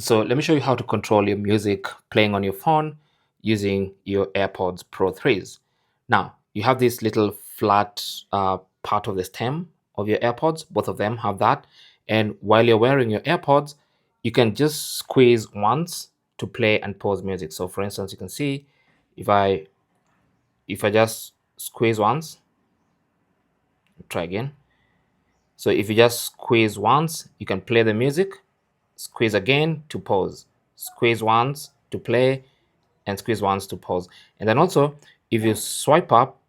So let me show you how to control your music playing on your phone using your AirPods Pro 3s. Now, you have this little flat part of the stem of your AirPods. Both of them have that. And while you're wearing your AirPods, you can just squeeze once to play and pause music. So for instance, you can see if I just squeeze once, try again. So if you just squeeze once, you can play the music, squeeze again to pause, squeeze once to play, and squeeze once to pause. And then also, if you swipe up,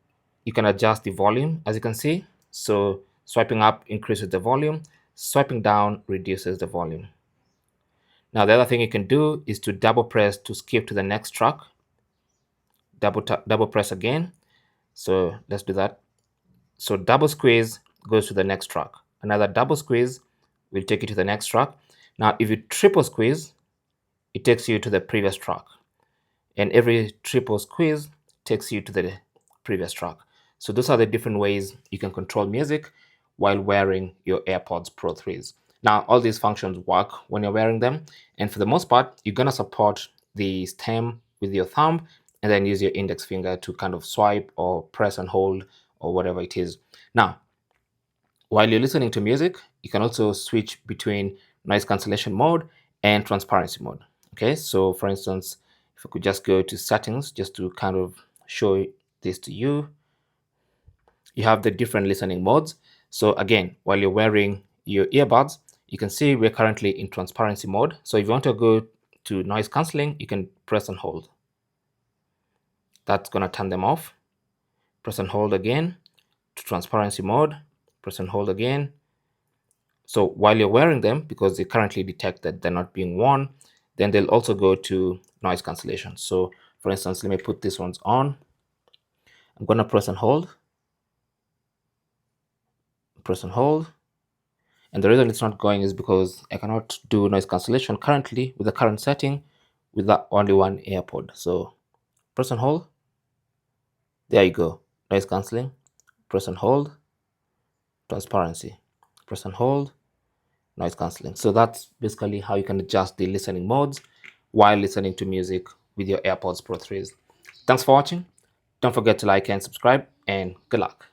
you can adjust the volume, as you can see. So swiping up increases the volume, swiping down reduces the volume. Now, the other thing you can do is to double press to skip to the next track. Double press again. So let's do that. So double squeeze goes to the next track. Another double squeeze will take you to the next track. Now, if you triple squeeze, it takes you to the previous track. And every triple squeeze takes you to the previous track. So those are the different ways you can control music while wearing your AirPods Pro 3s. Now, all these functions work when you're wearing them. And for the most part, you're going to support the stem with your thumb and then use your index finger to kind of swipe or press and hold or whatever it is. Now, while you're listening to music, you can also switch between noise cancellation mode and transparency mode. Okay, so for instance, if I could just go to settings just to kind of show this to you, you have the different listening modes. So again, while you're wearing your earbuds, you can see we're currently in transparency mode. So if you want to go to noise cancelling, you can press and hold. That's going to turn them off. Press and hold again to transparency mode. Press and hold again. So while you're wearing them, because they currently detect that they're not being worn, then they'll also go to noise cancellation. So for instance, let me put these ones on. I'm going to press and hold. Press and hold. And the reason it's not going is because I cannot do noise cancellation currently with the current setting with that only one AirPod. So press and hold. There you go. Noise cancelling. Press and hold. Transparency. Press and hold. Noise cancelling. So that's basically how you can adjust the listening modes while listening to music with your AirPods Pro 3s. Thanks for watching. Don't forget to like and subscribe, and good luck.